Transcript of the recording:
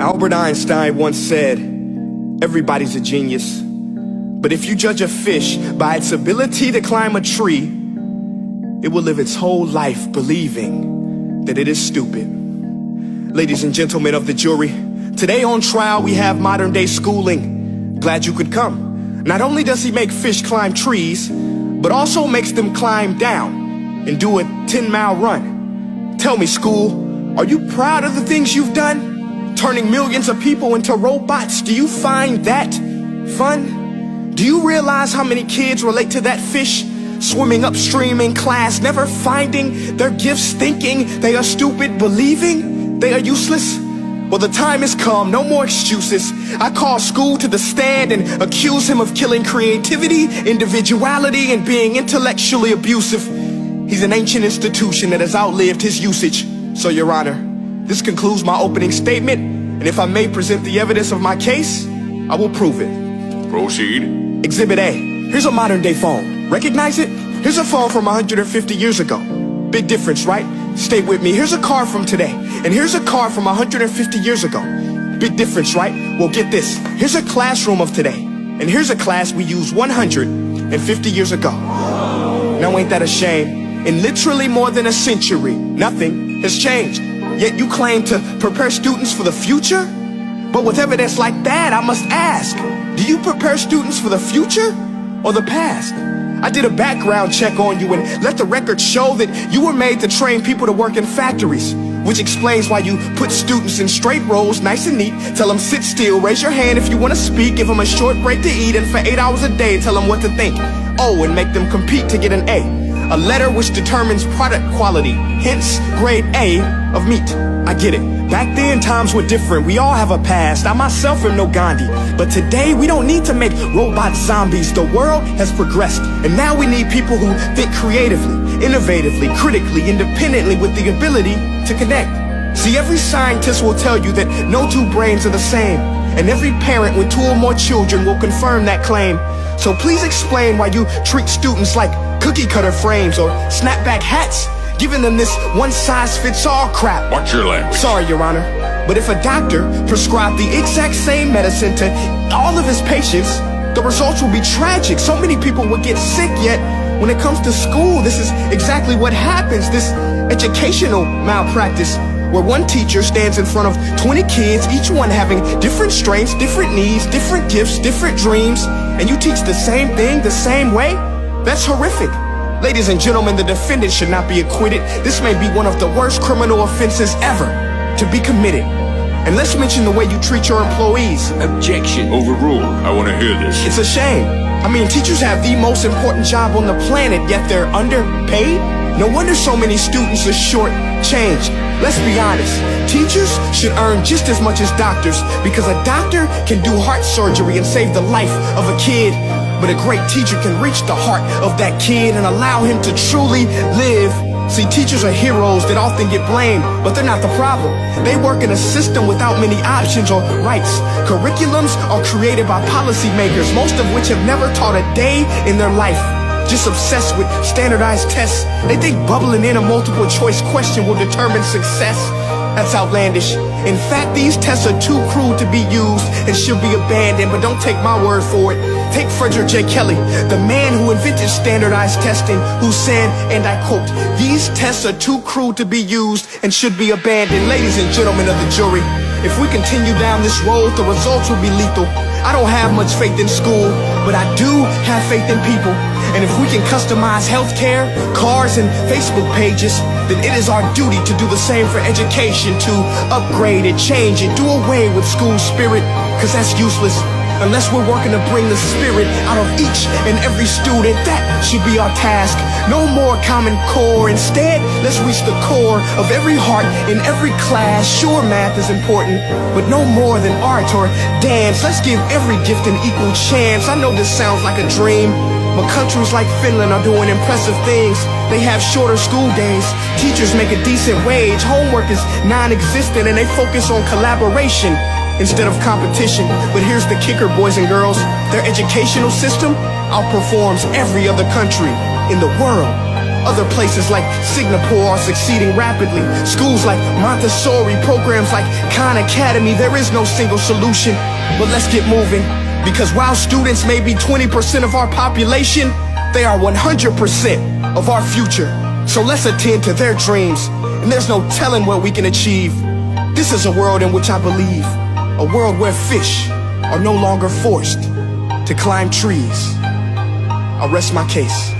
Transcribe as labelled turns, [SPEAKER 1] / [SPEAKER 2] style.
[SPEAKER 1] Albert Einstein once said, everybody's a genius, but if you judge a fish by its ability to climb a tree, it will live its whole life believing that it is stupid. Ladies and gentlemen of the jury, today on trial we have modern day schooling. Glad you could come. Not only does he make fish climb trees, but also makes them climb down and do a 10-mile run. Tell me, school, are you proud of the things you've done? Turning millions of people into robots, do you find that fun? Do you realize how many kids relate to that fish swimming upstream in class, never finding their gifts, thinking they are stupid, believing they are useless? Well, the time has come, no more excuses. I call school to the stand and accuse him of killing creativity, individuality, and being intellectually abusive. He's an ancient institution that has outlived his usage. So, Your Honor, this concludes my opening statement, and if I may present the evidence of my case, I will prove it.
[SPEAKER 2] Proceed.
[SPEAKER 1] Exhibit A. Here's a modern day phone. Recognize it? Here's a phone from 150 years ago. Big difference, right? Stay with me. Here's a car from today, and here's a car from 150 years ago. Big difference, right? Well, get this. Here's a classroom of today, and here's a class we used 150 years ago. Now, ain't that a shame? In literally more than a century, nothing has changed. Yet you claim to prepare students for the future? But with evidence like that, I must ask, do you prepare students for the future or the past? I did a background check on you and let the record show that you were made to train people to work in factories, which explains why you put students in straight rows, nice and neat, tell them sit still, raise your hand if you want to speak, give them a short break to eat, and for 8 hours a day tell them what to think. Oh, and make them compete to get an A letter which determines product quality, hence grade A of meat. I get it. Back then, times were different. We all have a past. I myself am no Gandhi. But today, we don't need to make robot zombies. The world has progressed. And now we need people who think creatively, innovatively, critically, independently, with the ability to connect. See, every scientist will tell you that no two brains are the same. And every parent with 2 or more children will confirm that claim. So please explain why you treat students like cookie cutter frames or snapback hats, giving them this one-size-fits-all crap.
[SPEAKER 2] Watch your language.
[SPEAKER 1] Sorry, Your Honor, but if a doctor prescribed the exact same medicine to all of his patients, the results will be tragic. So many people will get sick, yet when it comes to school, this is exactly what happens. This educational malpractice, where one teacher stands in front of 20 kids, each one having different strengths, different needs, different gifts, different dreams, and you teach the same thing the same way? That's horrific. Ladies and gentlemen, the defendant should not be acquitted. This may be one of the worst criminal offenses ever to be committed. And let's mention the way you treat your employees.
[SPEAKER 2] Objection. Overruled. I want to hear this.
[SPEAKER 1] It's a shame. I mean, teachers have the most important job on the planet, yet they're underpaid? No wonder so many students are short-changed. Let's be honest, teachers should earn just as much as doctors, because a doctor can do heart surgery and save the life of a kid, but a great teacher can reach the heart of that kid and allow him to truly live. See, teachers are heroes that often get blamed, but they're not the problem. They work in a system without many options or rights. Curriculums are created by policymakers, most of which have never taught a day in their life. Just obsessed with standardized tests. They think bubbling in a multiple choice question will determine success. That's outlandish. In fact, these tests are too cruel to be used and should be abandoned, but don't take my word for it. Take Frederick J. Kelly, the man who invented standardized testing, who said, and I quote, "These tests are too cruel to be used and should be abandoned." Ladies and gentlemen of the jury, if we continue down this road, the results will be lethal. I don't have much faith in school, but I do have faith in people. And if we can customize healthcare, cars, and Facebook pages, then it is our duty to do the same for education, to upgrade it, change it, do away with school spirit, because that's useless. Unless we're working to bring the spirit out of each and every student, that should be our task. No more Common Core. Instead, let's reach the core of every heart in every class. Sure, math is important, but no more than art or dance. Let's give every gift an equal chance. I know this sounds like a dream, but countries like Finland are doing impressive things. They have shorter school days, teachers make a decent wage, homework is non-existent, and they focus on collaboration instead of competition. But here's the kicker, boys and girls. Their educational system outperforms every other country in the world. Other places like Singapore are succeeding rapidly. Schools like Montessori, programs like Khan Academy. There is no single solution, but let's get moving. Because while students may be 20% of our population, they are 100% of our future. So let's attend to their dreams, and there's no telling what we can achieve. This is a world in which I believe, a world where fish are no longer forced to climb trees. I'll rest my case.